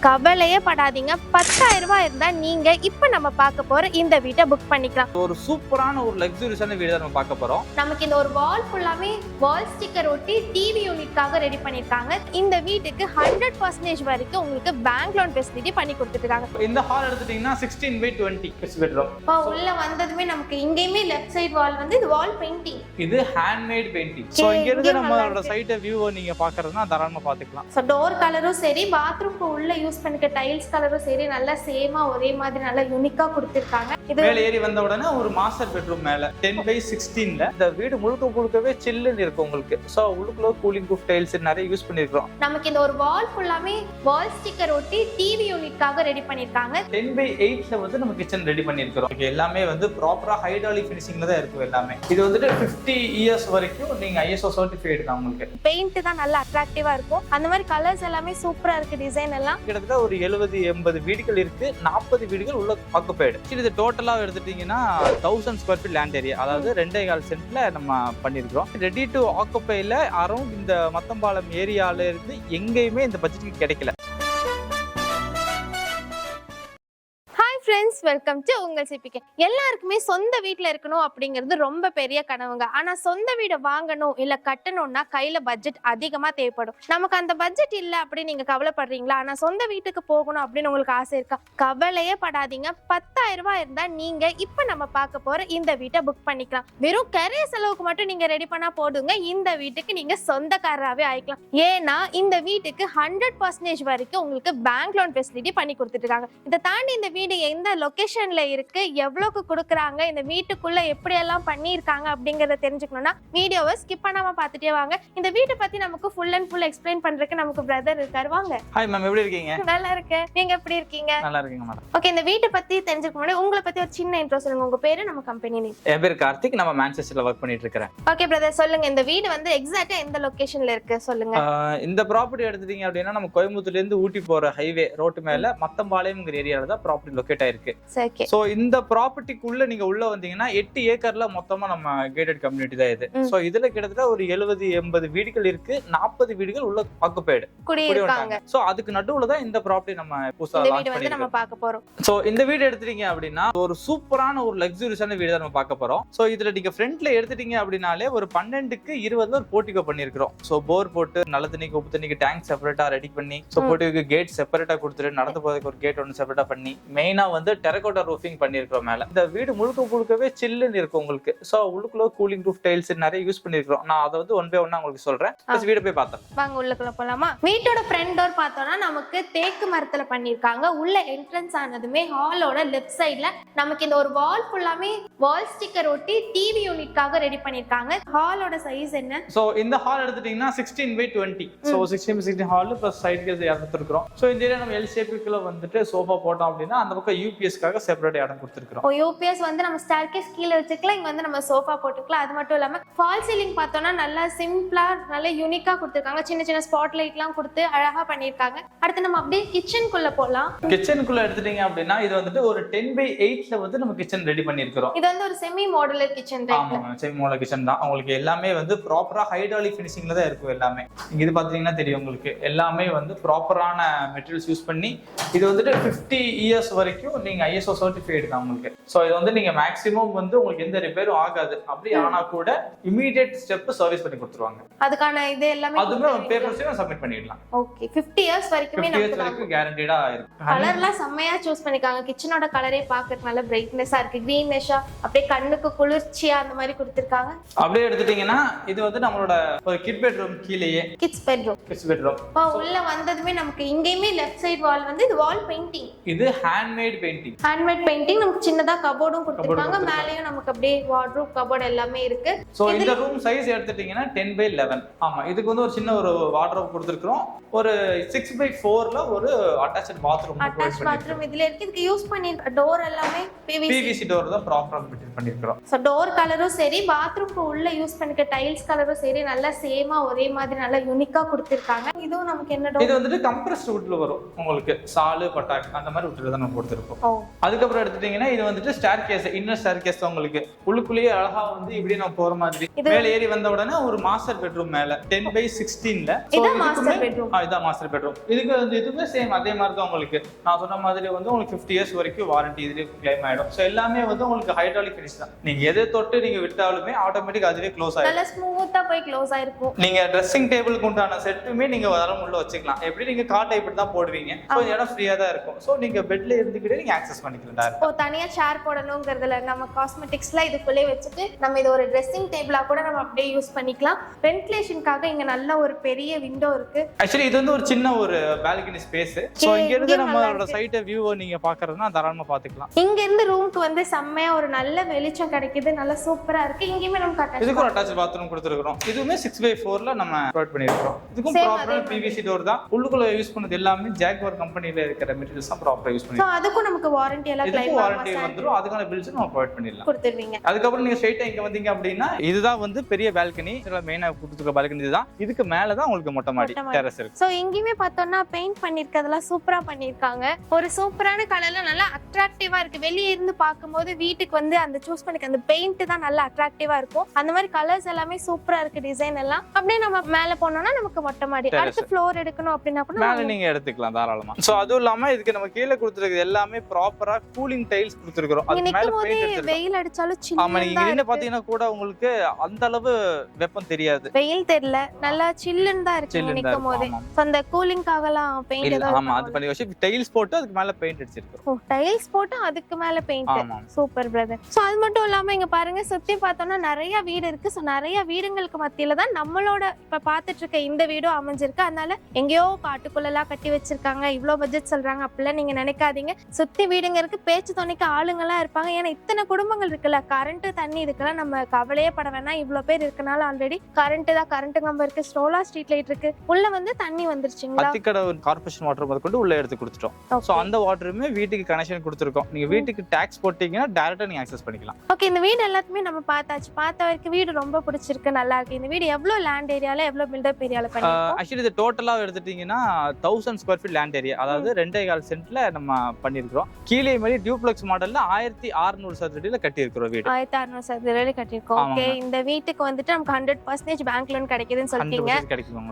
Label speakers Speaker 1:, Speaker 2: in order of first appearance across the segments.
Speaker 1: கவலையே படாதீங்க. 10,000 ரூபாய் இருந்தா நீங்க இப்ப நம்ம பார்க்க போற இந்த வீட்டை புக் பண்ணிக்கலாம்.
Speaker 2: ஒரு சூப்பரான ஒரு லக்ஸூரியஸான வீடு தான் நம்ம பார்க்க போறோம்.
Speaker 1: நமக்கு இந்த ஒரு வால் ஃபுல்லாமே வால் ஸ்டிக்கர் ஒட்டி டிவி யூனிட்காக ரெடி பண்ணிருக்காங்க. இந்த வீட்டுக்கு 100% வரைக்கும் உங்களுக்கு பேங்க் லோன் ஃபெசிலிட்டி பண்ணி கொடுத்துருக்காங்க.
Speaker 2: இந்த ஹால் எடுத்துட்டீங்கன்னா 16/20 பெட்ரூம்.
Speaker 1: உள்ள வந்ததுமே நமக்கு இங்கேயுமே லெஃப்ட் சைடு வால் வந்து இது வால் பெயிண்டிங்.
Speaker 2: இது ஹேண்ட்மேட் பெயிண்டிங். சோ இங்க இருந்து நம்மளோட சைட் வியூவை நீங்க பார்க்கறதுனா தாராளமா பாத்துக்கலாம்.
Speaker 1: சோ டோர் கலரும் சரி, பாத்ரூம்க்கு உள்ள யூஸ் பண்ணிக்க டைல்ஸ் கலரும் சரி, நல்லா சேமா ஒரே மாதிரி நல்லா யூனிக்கா கொடுத்திருக்காங்க.
Speaker 2: இது மேல ஏறி வந்த உடனே ஒரு மாஸ்டர் பெட்ரூம் மேல 10/16ல இந்த வீடு முழுக்கவே சில்லுன்னு இருக்கும் உங்களுக்கு. சோ உள்ளுக்குள்ள கூலிங் ப்ரூஃப் டைல்ஸ் நிறைய யூஸ் பண்ணிருக்கோம்.
Speaker 1: நமக்கு இந்த ஒரு வால் ஃபுல்லாமே வால் ஸ்டிக்கர் ஒட்டி டிவி யூனிட்காக ரெடி பண்ணிருக்காங்க.
Speaker 2: 10/8ல வந்து நம்ம கிச்சன் ரெடி பண்ணிருக்கோம். எல்லாமே வந்து ப்ராப்பரா ஹைட்ராலிக் ஃபினிஷிங்ல தான் இருக்கும் எல்லாமே. இது வந்துட்டு 50 இயர்ஸ் வரைக்கும் நீங்க ISO சர்டிஃபைட் தான் உங்களுக்கு.
Speaker 1: பெயிண்ட் தான் நல்லா அட்ராக்டிவா இருக்கும். அந்த மாதிரி கலர்ஸ் எல்லாமே சூப்பரா இருக்கு. டிசைன் எல்லாம்
Speaker 2: கிட்டத்தட்ட ஒரு 70-80 வீடுகள் இருக்கு. 40 வீடுகள் உள்ள ஆக்குபைடு. இது டோட்டலா எடுத்துட்டீங்கன்னா 1000 ஸ்கொயர் ஃபீட் லேண்ட் ஏரியா, அதாவது 2.25 சென்ட்ல நம்ம பண்ணிருக்கோம். ரெடி டு ஆக்குபைல அரௌண்ட் இந்த மத்தம்பாலம் ஏரியால இருந்து எங்கேயுமே இந்த பட்ஜெட்டுக்கு கிடைக்கல.
Speaker 1: ஃப்ரெண்ட்ஸ், வெல்கம் டு உங்கள் சிபிகே. எல்லாருக்குமே சொந்த வீட்டில் இருக்கணும் அப்படிங்கிறது ரொம்ப பெரிய கனவுங்க. ஆனால் சொந்த வீடை வாங்கணும் இல்லை கட்டணும்னா கையில் பட்ஜெட் அதிகமாக தேவைப்படும். நமக்கு அந்த பட்ஜெட் இல்லை அப்படின்னு நீங்கள் கவலைப்படுறீங்களா? ஆனால் சொந்த வீட்டுக்கு போகணும் அப்படின்னு உங்களுக்கு ஆசை இருக்கா? கவலையே படாதீங்க. 10,000 ரூபாய் இருந்தால் நீங்கள் இப்போ நம்ம பார்க்க போகிற இந்த வீட்டை புக் பண்ணிக்கலாம். வெறும் கரைய செலவுக்கு மட்டும் நீங்கள் ரெடி பண்ணால் போடுங்க. இந்த வீட்டுக்கு நீங்கள் சொந்தக்காரராகவே ஆயிக்கலாம். ஏன்னா இந்த வீட்டுக்கு 100% வரைக்கும் உங்களுக்கு பேங்க் லோன் ஃபெசிலிட்டி பண்ணி கொடுத்துருக்காங்க. இதை தாண்டி இந்த வீடு எந்த லொகேஷன்ல இருக்கு, எவ்வளவுக்கு கொடுக்குறாங்க, இந்த வீட்டுக்குள்ள எப்படி எல்லாம் பண்ணிருக்காங்க அப்படிங்கறத தெரிஞ்சுக்கணும்னா வீடியோவை ஸ்கிப் பண்ணாம பார்த்துட்டே வாங்க. இந்த வீட்டை பத்தி நமக்கு ஃபுல் அண்ட் ஃபுல் எக்ஸ்பிளைன் பண்றதுக்கு நமக்கு பிரதர் இருக்காரு. வாங்க.
Speaker 2: ஹாய் மேம், எப்படி இருக்கீங்க?
Speaker 1: நல்லா இருக்கேன். நீங்க எப்படி இருக்கீங்க?
Speaker 2: நல்லா இருக்கீங்க மேடம்.
Speaker 1: ஓகே, இந்த வீட்டை பத்தி தெரிஞ்சுக்க முன்னாடி உங்களை பத்தி ஒரு சின்ன இன்ட்ரோ சொல்லுங்க. உங்க பேரு, நம்ம கம்பெனி நேம்.
Speaker 2: என் பேர் கார்த்திக். நம்ம மான்செஸ்டர்ல ஒர்க் பண்ணிட்டு இருக்கேன்.
Speaker 1: ஓகே பிரதர், சொல்லுங்க இந்த வீடு வந்து எக்ஸாக்ட்டா எந்த லொகேஷன்ல இருக்கு சொல்லுங்க.
Speaker 2: இந்த ப்ராப்பர்ட்டி எடுத்துட்டீங்க அப்படின்னா நம்ம கோயம்புத்தூர்ல இருந்து ஊட்டி போற ஹைவே ரோட்டு மேல மத்தம்பாளையம்ங்கிற ஏரியால தான் ப்ராப்பர்ட்டி லொகேட் ஆயிருக்கு. சோ இந்த ப்ராப்பர்ட்டிக்குள்ள நீங்க உள்ள வந்தீங்கன்னா 8 ஏக்கர்ல மொத்தமா நம்ம கேட்டட் கம்யூனிட்டி தான் இது. சோ இதுல கிட்டத்தட்ட ஒரு 70-80 வீடுகள் இருக்கு. 40 வீடுகள் உள்ள ஆக்குபைடு குடியிருக்காங்க. சோ அதுக்கு நடுவுல தான் இந்த ப்ராப்பர்ட்டி நம்ம புதுசா லான்ச்
Speaker 1: பண்ணிருக்கோம். பார்க்க போறோம்.
Speaker 2: சோ இந்த வீடு எடுத்துட்டீங்க அப்படின்னா ஒரு சூப்பரான ஒரு லக்ஸூரியஸான வீடு தான் நம்ம பார்க்க போறோம். சோ இதுல நீங்க ஃப்ரண்ட்ல எடுத்துட்டீங்க அப்படின்னாலே ஒரு 12க்கு 20ல ஒரு போர்ட்டிகோ பண்ணிருக்கோம். சோ போர் போட்டு நல்ல தண்ணிக்கு உப்பு தண்ணிக்கு டேங்க் செப்பரேட்டா ரெடி பண்ணி, சோ போர்ட்டிகோக்கு கேட் செப்பரேட்டா கொடுத்துட்டு நடந்து போறதுக்கு ஒரு கேட் ஒன்று செப்பரேட்டா பண்ணி, மெயினா வந்து டெரகோட்டா ரூஃபிங் பண்ணிருக்கோம் மேல. இந்த வீடு முழுக்கவே சில்லுன்னு இருக்கும் உங்களுக்கு. சோ உள்ளுக்குள்ள கூலிங் ப்ரூஃப் டைல்ஸ் நிறைய யூஸ் பண்ணிருக்கோம். நான் அதை வந்து ஒன் பை ஒன்னா உங்களுக்கு சொல்றேன். வீடு போய் பார்த்தோம்.
Speaker 1: வாங்க உள்ளுக்குள்ள போலாமா? வீட்டோட ஃப்ரண்ட் டோர் பார்த்தோம்னா நமக்கு தேக்கு மரத்துல பண்ணிருக்காங்க. உள்ள என்ட்ரன்ஸ் ஆனதுமே ஹாலோட லெஃப்ட் சைடுல நமக்கு இந்த ஒரு வால் ஃபுல்லாமே வால் ஸ்டிக்கர் ஒட்டி டிவி யூனிட்காக ரெடி பண்ணிருக்காங்க. ஹாலோட சைஸ் என்ன?
Speaker 2: சோ இந்த ஹால் எடுத்துட்டீங்கன்னா 16/20. So 16/16 hall plus side case எடுத்துருக்கோம். சோ இந்த ஏரியா நம்ம எல் ஷேப்புக்குள்ள வந்துட்டு சோஃபா போட்டோம் அப்படின்னா அந்த பக்கம் யூபிஎஸ்க்காக செப்பரேட் இடம் கொடுத்துருக்கோம்.
Speaker 1: யூபிஎஸ் வந்து நம்ம ஸ்டேர்கேஸ் கீழ வச்சுக்கலாம். இங்க வந்து நம்ம சோஃபா போட்டுக்கலாம். அது மட்டும் இல்லாம ஃபால் சீலிங் பார்த்தோம்னா நல்லா சிம்பிளா நல்ல யூனிக்கா கொடுத்திருக்காங்க. சின்ன சின்ன ஸ்பாட் லைட்லாம் கொடுத்து அழகா பண்ணிருக்காங்க. அடுத்து நம்ம அப்படியே கிச்சனுக்குள்ள போலாம்.
Speaker 2: கிச்சனுக்குள்ள எடுத்துட்டீங்க அப்படின்னா இது வந்துட்டு ஒரு 10/8ல வந்து நம்ம கிச்சன் ரெடி பண்ணிருக்கோம்.
Speaker 1: இது வந்து ஒரு செமி மாடுலர் கிச்சன் டைப்.
Speaker 2: ஆமா, செமி மாடுலர் கிச்சன் தான். உங்களுக்கு எல்லாமே வந்து ப்ராப்பரா ஹைட்ராலிக் ஃபினிஷிங்ல தான் இருக்கும் எல்லாமே. இங்க இது பாத்தீங்கன்னா தெரியும் உங்களுக்கு. எல்லாமே வந்து ப்ராப்பரான மெட்டீரியல்ஸ் யூஸ் பண்ணி இது வந்துட்டு 50 இயர்ஸ் வரைக்கும் நீங்க ISO சர்டிஃபைட் தான் உங்களுக்கு. சோ இது வந்து நீங்க மேக்ஸிமம் வந்து உங்களுக்கு எந்த ரிப்பேரும் ஆகாது. அப்படி ஆனா கூட இமிடியேட் ஸ்டெப் சர்வீஸ் பண்ணி கொடுத்துருவாங்க.
Speaker 1: அதுக்கான இது எல்லாமே
Speaker 2: அதுமே பேப்பர்ஸையும் சப்மிட் பண்ணிடலாம்.
Speaker 1: ஓகே, 50 இயர்ஸ் வரைக்குமே
Speaker 2: நமக்கு கேரண்டீடா இருக்கு.
Speaker 1: கலர்லாம் செம்மையா சூஸ் பண்ணிருக்காங்க. கிச்சனோட கலரே பார்க்க நல்ல பிரைட்னஸா இருக்கு. கிரீனிஷா அப்படியே கண்ணுக்கு குளிர்ச்சியா அந்த மாதிரி கொடுத்திருக்காங்க.
Speaker 2: அப்படியே எடுத்துட்டீங்கன்னா இது வந்து நம்மளோட ஒரு கிட் பெட்ரூம் கீழேயே
Speaker 1: கிட்ஸ் பெட்ரூம். உள்ள வந்ததுமே நமக்கு இங்கேயுமே லெஃப்ட் சைடு வால் வந்து இது வால் பெயிண்டிங்.
Speaker 2: இது ஹேண்ட்மேட் பெயிண்டிங்.
Speaker 1: நமக்கு சின்னதா கபோர்டும் கொடுத்திருக்காங்க. மேலயும் நமக்கு அப்படியே வார்ட்ரோப் கபோர்ட் எல்லாமே இருக்கு.
Speaker 2: சோ இந்த ரூம் சைஸ் எடுத்துட்டீங்கன்னா 10/11. ஆமா, இதுக்கு வந்து ஒரு சின்ன ஒரு வார்ட்ரோப் கொடுத்திருக்கோம். ஒரு 6/4ல ஒரு அட்டாச்ட் பாத்ரூம்.
Speaker 1: இதுல இருக்கு. இதுக்கு யூஸ் பண்ணிருக்க டோர் எல்லாமே
Speaker 2: PVC டோர் தான் ப்ராப்பரா ஃபிட் பண்ணிருக்கோம்.
Speaker 1: சோ டோர் கலரும் சரி, பாத்ரூம்க்கு உள்ள யூஸ் பண்ணிருக்க டைல்ஸ் கலரும் சரி, நல்லா சேமா ஒரே மாதிரி நல்லா யூனிக்கா கொடுத்திருக்காங்க. இதுவும் நமக்கு என்ன டோர்?
Speaker 2: இது வந்துட்டு கம்ப்ரஸ்ட் வுட்ல வரும் உங்களுக்கு. சாலு பட்டாக் அந்த மாதிரி வுட்ல தான் நம்ம கொடுத்திருக்கோம். அதுக்கப்புறம் எடுத்துட்டீங்கன்னா இது வந்துட்டு staircase, inner staircase தான் உங்களுக்கு. உள்ளுக்குள்ளேயே அழகா வந்து இப்படி நம்ம போற மாதிரி. மேல ஏறி வந்த உடனே ஒரு மாஸ்டர் பெட்ரூம் மேல 10/16ல.
Speaker 1: இதான் மாஸ்டர் பெட்ரூம்.
Speaker 2: இதான் மாஸ்டர் பெட்ரூம். இதுக்கு வந்து இதுவுமே சேம் அதே மாதிரி தான் உங்களுக்கு. நான் சொன்ன மாதிரி வந்து உங்களுக்கு 50 இயர்ஸ் வரைக்கும் வாரண்டி இதுலயே கிளைம் ஆயிடும். ஸோ எல்லாமே வந்து உங்களுக்கு ஹைட்ராலிக் ஃபினிஷ் தான். நீங்க எதை தொட்டு நீங்க விட்டாலுமே ஆட்டோமேட்டிக் அதுவே க்ளோஸ் ஆயிடும்.
Speaker 1: நல்லா ஸ்மூத்தா போய் க்ளோஸ் ஆயிருக்கும்.
Speaker 2: நீங்க ட்ரெஸ்ஸிங் டேபிளுக்கு உண்டான செட்டுமே நீங்க அதெல்லாம் உள்ள வச்சுக்கலாம். எப்படி நீங்க காட்டை இப்படி தான் போடுவீங்க. ஸோ இடம் ஃப்ரீயா தான் இருக்கும். ஸோ நீங்க பெட்ல இருந்துக்கிட்டே நீங்க ஆக்சஸ் பண்ணிக்கலாம்.
Speaker 1: ஓ, தனியா சேர் போடணுங்கிறதுல நம்ம காஸ்மெட்டிக்ஸ்ல இதுக்குள்ளே வச்சுட்டு நம்ம இது ஒரு ட்ரெஸ்ஸிங் டேபிளா கூட நம்ம அப்படியே யூஸ் பண்ணிக்கலாம். வென்டிலேஷனுக்காக இங்க நல்ல ஒரு பெரிய விண்டோ இருக்கு.
Speaker 2: ஆக்சுவலி இது வந்து ஒரு சின்ன ஒரு பால்கனி ஸ்பேஸ். ஸோ இங்க இருந்து நம்மளோட சைட்டை வியூவை நீங்க பாக்குறதுனா தாராளமா பாத்துக்கலாம்.
Speaker 1: இங்க இருந்து ரூமுக்கு வந்து செம்மையா ஒரு நல்ல வெளிச்சம் கிடைக்குது. நல்லா சூப்பரா இருக்கு. இங்கேயுமே நமக்கு அட்டாச்,
Speaker 2: இதுக்கு ஒரு அட்டாச் பாத்ரூம் கொடுத்துருக்கோம். இதுவுமே 6/4ல நம்ம ப்ரொவைட் பண்ணிருக்கோம். இதுக்கும் ப்ராப்பரா பிவிசி டோர் தான். உள்ளுக்குள்ள யூஸ் பண்ணது எல்லாமே ஜாக்வார் கம்பெனில இருக்கிற மெட்டீரியல்ஸ் தான் ப்ராப்பரா யூஸ் பண்ணி.
Speaker 1: சோ அதுக்கும் நமக்கு வாரண்டி எல்லாம் கிளைம்
Speaker 2: வாரண்டி வந்துரும். அதுக்கான பில்ஸ் நம்ம ப்ரொவைட் பண்ணிடலாம்,
Speaker 1: கொடுத்துருவீங்க.
Speaker 2: அதுக்கப்புறம் நீங்க ஸ்ட்ரைட்டா இங்க வந்தீங்க அப்படின்னா இதுதான் வந்து பெரிய பால்கனி. இதுல மெயினா கொடுத்துருக்க பால்கனி இதுதான். இதுக்கு மேல தான் உங்களுக்கு மொட்டை மாடி டெரஸ் இருக்கு.
Speaker 1: சோ இங்கேயுமே பார்த்தோம்னா பெயிண்ட் பண்ணிருக்கிறதெல்லாம் சூப்பரா பண்ணிருக்காங்க. ஒரு சூப்பரான கலர்ல நல்லா அட்ராக்டிவா இருக்கு. வெளியே இருந்து பார்க்கும்போது வீட்டுக்கு வந்து அந்த சூஸ் பண்ணிக்க அந்த பெயிண்ட் தான் நல்லா அட்ராக்டிவா இருக்கும். அந்த மாதிரி கலர்ஸ் எல்லாமே சூப்பரா இருக்கு. டிசைன் எல்லாம் அப்படியே நம்ம மேல போனோம்னா நமக்கு மொட்டை மாடி. அடுத்து ஃப்ளோர் எடுக்கணும் அப்படின்னா கூட
Speaker 2: மேல நீங்க எடுத்துக்கலாம் தாராளமா. சோ அதுவும் இல்லாம இதுக்கு நம்ம கீழே கொடுத்துருக்கு எல்லாமே ப்ராப்பரா கூலிங் டைல்ஸ் கொடுத்துருக்கோம். அது மேல பெயிண்ட் அடிச்சிருக்கோம். வெயில்
Speaker 1: அடிச்சாலும் சில்லுன்னு
Speaker 2: ஆமா, நீங்க நின்னு பாத்தீங்கன்னா கூட உங்களுக்கு அந்த அளவு வெப்பம் தெரியாது.
Speaker 1: வெயில் தெரியல, நல்லா சில்லுன்னு தான் இருக்கு நிக்கும் போதே. சோ அந்த கூலிங்காகலாம் பெயிண்ட் ஏதாவது
Speaker 2: ஆமா அது பண்ணி வச்சு டைல்ஸ் போட்டு அதுக்கு மேல பெயிண்ட் அடிச்சிருக்கோம்.
Speaker 1: ஓ, டைல்ஸ் போட்டு அதுக்கு மேல பெயிண்ட். Super brother. சோ அது மட்டும் இல்லாம இங்க பாருங்க சுத்தி பார்த்தோம்னா நிறைய வீடு இருக்கு. சோ நிறைய வீடுங்களுக்கு மத்தியில தான் நம்மளோட இப்ப பாத்துட்டு இருக்க இந்த வீடும் அமைஞ்சிருக்கு. அதனால எங்கேயோ காட்டுக்குள்ளலாம் கட்டி வச்சிருக்காங்க, இவ்வளவு பட்ஜெட் சொல்றாங்க அப்படிலாம் நீங்க நினைக்காதீங்க. சுத்தி வீடுங்க இருக்கு, பேச்சு துணைக்கு ஆளுங்கெல்லாம் இருப்பாங்க. ஏன்னா இத்தனை குடும்பங்கள் இருக்குல்ல, கரண்ட் தண்ணி இதுக்கெல்லாம் நம்ம கவலையே பட வேணாம். இவ்வளவு பேர் இருக்கனால ஆல்ரெடி கரண்ட் தான், கரண்ட் கம்பம் இருக்கு, சோலார் ஸ்ட்ரீட் லைட் இருக்கு. உள்ள வந்து தண்ணி வந்துருச்சுங்களா?
Speaker 2: அத்திக்கடவு கார்ப்பரேஷன் வாட்டர் முதற்கொண்டு உள்ள எடுத்து கொடுத்துட்டோம். சோ அந்த வாட்டருமே வீட்டுக்கு கனெக்ஷன் கொடுத்துருக்கோம். நீங்க வீட்டுக்கு டாக்ஸ் போட்டீங்கன்னா டைரக்டா நீங்க அக்சஸ் பண்ணிக்கலாம்.
Speaker 1: ஓகே, இந்த வீடு எல்லாத்துமே நம்ம பார்த்தாச்சு. பார்த்த வரைக்கும் வீடு ரொம்ப பிடிச்சிருக்கு, நல்லா இருக்கு. இந்த வீடு எவ்வளவு லேண்ட் ஏரியால எவ்வளவு பில்டப் ஏரியால பண்ணிருக்கோம்?
Speaker 2: ஆக்சுவலி இது டோட்டலா எடுத்துட்டீங்கன்னா 1000 ஸ்கொயர் ஃபீட் லேண்ட் ஏரியா, அதாவது 2.25 சென்ட்ல நம்ம பண்ணிருக்கோம். கீழே மாதிரி டியூப்ளெக்ஸ் மாடல்ல 1600 சதுரடியில கட்டி இருக்கிறோம் வீடு.
Speaker 1: 1600 சதுரடி கட்டிருக்கோம். ஓகே, இந்த வீட்டுக்கு வந்துட்டு நமக்கு 100% பேங்க் லோன் கிடைக்குதுன்னு சொல்லிட்டீங்க.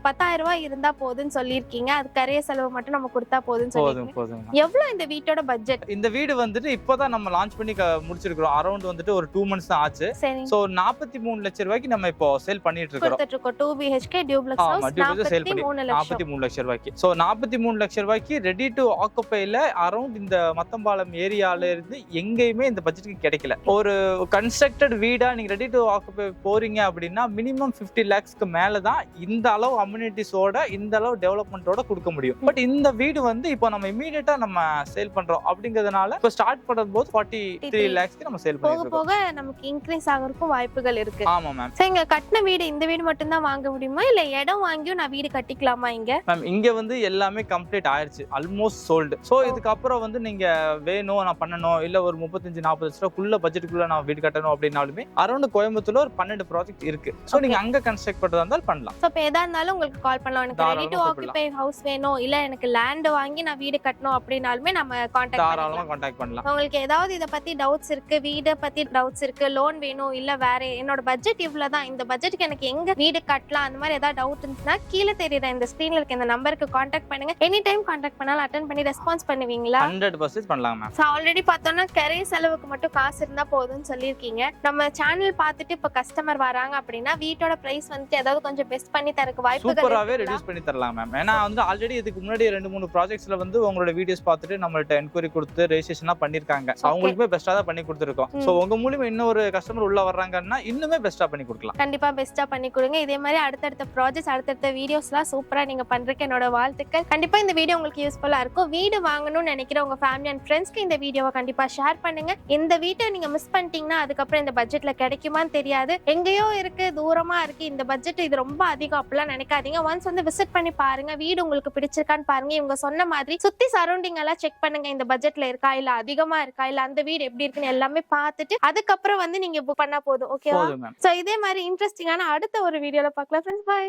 Speaker 1: 10,000 ரூபாய் இருந்தா போதுன்னு சொல்லிருக்கீங்க. அது கரைய செலவு மட்டும் நம்ம கொடுத்தா போதுன்னு சொல்லிருக்கீங்க. எவ்வளவு இந்த வீட்டோட பட்ஜெட்?
Speaker 2: இந்த வீடு வந்துட்டு இப்போதான் நம்ம லான்ச் பண்ணி முடிச்சிருக்கோம். அரௌண்ட் வந்துட்டு ஒரு 2 months தான் ஆச்சு. சோ 43 லட்சம் ரூபாய்க்கு நம்ம இப்போ சேல் பண்ணிட்டு இருக்கோம்.
Speaker 1: 2 BHK டியூப்ளெக்ஸ் ஹவுஸ் 43
Speaker 2: லட்சம் ரூபாய்க்கு. சோ 43 லட்சம் ரூபாய்க்கு ரெடி டு ஆக்குபைல அரௌண்ட் இந்த மத்தம்பாலம் ஏரியால இருந்து எங்கேயுமே இந்த பட்ஜெட்டுக்கு கிடைக்கல. ஒரு கன்ஸ்ட்ரக்டட் வீடா நீங்க ரெடி டு ஆக்குபை போறீங்க அப்படின்னா மினிமம் 50 lakhsக்கு மேல தான் இந்த அளவு அம்யூனிட்டிஸோட இந்த அளவு டெவலப்மெண்டோட கொடுக்க முடியும். பட் இந்த வீடு வந்து இப்போ நம்ம இமிடியேட்டா நம்ம சேல் பண்றோம் அப்படிங்கிறதுனால இப்போ ஸ்டார்ட் பண்ணும்போது 43 lakhsக்கு நம்ம சேல் பண்ணிருக்கோம்.
Speaker 1: போக போக நமக்கு இன்க்ரீஸ் ஆகிறதுக்கும் வாய்ப்புகள் இருக்கு.
Speaker 2: ஆமா மேம்.
Speaker 1: சோ இங்க கட்டின வீடு இந்த வீடு மட்டும் தான் வாங்க முடியுமா, இல்ல இடம் வாங்கியும் நான் வீடு கட்டிக்கலாமா? இங்க
Speaker 2: மேம் இங்க வந்து எல்லாமே கம்ப்ளீட் ஆயிருச்சு, ஆல்மோஸ்ட் சோல்டு. சோ இதுக்கு அப்புறம் வந்து நீங்க வேணும் நான் பண்ணணும் இல்ல ஒரு 35-40 லட்சம் ரூபாய்க்குள்ள பட்ஜெட்டுக்குள்ள நான் வீடு கட்டணும் அப்படின்னாலுமே அரௌண்ட் கோயம்புத்தூர்ல ஒரு 12 ப்ராஜெக்ட் இருக்கு. சோ நீங்க அங்க கன்ஸ்ட்ரக்ட் பண்றதா இருந்தாலும் பண்ணலாம்.
Speaker 1: சோ இப்போ எதா இருந்தாலும் உங்களுக்கு கால் பண்ணலாம். எனக்கு ரெடி டு ஆக்குபை ஹவுஸ் வேணும், இல்ல எனக்கு லேண்ட் வாங்கி நான் வீடு கட்டணும் அப்படினாலுமே நம்ம
Speaker 2: கான்டாக்ட் பண்ணலாம்.
Speaker 1: உங்களுக்கு ஏதாவது இத பத்தி டவுட்ஸ் இருக்கு, வீட பத்தி டவுட்ஸ் இருக்கு, லோன் வேணும், இல்ல வேற என்னோட பட்ஜெட் இவ்வளவுதான், இந்த பட்ஜெட்டுக்கு எனக்கு எங்க வீடு கட்டலாம், அந்த மாதிரி ஏதாவது டவுட் இருந்துச்சுன்னா கீழே தெரியுற இந்த ஸ்கிரீன்ல இருக்க இந்த நம்பருக்கு கான்டாக்ட் பண்ணுங்க. எனி டைம் கான்டாக்ட் பண்ணாலும் அட்டெண்ட் பண்ணி ரெஸ்பான்ஸ் பண்ணுவீங்களா?
Speaker 2: 100% பண்ணலாம் மேம்.
Speaker 1: சோ ஆல்ரெடி பார்த்தோம்னா கரைய செலவுக்கு மட்டும் காசு இருந்தா போதும்னு சொல்லிருக்கீங்க. நம்ம சேனல் பார்த்துட்டு இப்ப கஸ்டமர் வராங்க அப்படின்னா வீட்டோட பிரைஸ் வந்து ஏதாவது கொஞ்சம் பெஸ்ட் பண்ணி தரக்கு வாய்ப்புகள்
Speaker 2: சூப்பராவே ரெடியூஸ் பண்ணி தரலாம் மேம். ஏன்னா வந்து ஆல்ரெடி இதுக்கு முன்னாடி 2-3 ப்ராஜெக்ட்ஸ்ல வந்து உங்களோட வீடியோஸ் பார்த்துட்டு நம்மள்ட்ட என்கொயரி கொடுத்து ரெஜிஸ்ட்ரேஷனா பண்ணிருக்காங்க. அவங்களுக்குமே பெஸ்டா தான் பண்ணி கொடுத்துருக்கோம். சோ உங்க மூலமா இன்னொரு கஸ்டமர் உள்ள வர்றாங்கன்னா இன்னுமே பெஸ்டா பண்ணி கொடுக்கலாம்.
Speaker 1: கண்டிப்பா பெஸ்டா பண்ணி கொடுங்க. இதே மாதிரி அடுத்தடுத்த ப்ராஜெக்ட்ஸ் அடுத்தடுத்த வீடியோஸ்லாம் சூப்பரா நீங்க பண்றதுக்கு என்னோட வாழ்த்துக்கள். கண்டிப்பா இந்த வீடியோ உங்களுக்கு யூஸ்ஃபுல்லா இருக்கும். வீடு வாங்கணும்னு நினைக்கிற உங்க ஃபேமிலி அண்ட் ஃப்ரெண்ட்ஸ்க்கு இந்த வீடியோவை கண்டிப்பா ஷேர் பண்ணுங்க. இந்த வீட்டை நீங்க மிஸ் பண்ணிட்டீங்கன்னா அதுக்கப்புறம் இந்த பட்ஜெட்ல கிடைக்குமான்னு தெரியாது. எங்கேயோ இருக்கு, தூரமா இருக்கு, இந்த பட்ஜெட் இது ரொம்ப அதிகம் அப்படிலாம் நினைக்காதீங்க. ஒன்ஸ் வந்து விசிட் பண்ணி பாருங்க, வீடு உங்களுக்கு பிடிச்சிருக்கான்னு பாருங்க. இவங்க சொன்ன மாதிரி சுத்தி சரௌண்டிங் எல்லாம் செக் பண்ணுங்க. இந்த பட்ஜெட்ல இருக்கா, இல்ல அதிகமா இருக்கா, இல்ல அந்த வீடு எப்படி இருக்குன்னு எல்லாமே பார்த்துட்டு அதுக்கப்புறம் வந்து நீங்க புக் பண்ணா போதும். ஓகேவா? சோ இதே மாதிரி இன்ட்ரெஸ்டிங்கான அடுத்த ஒரு வீடியோல பார்க்கலாம் ஃப்ரெண்ட்ஸ். பை.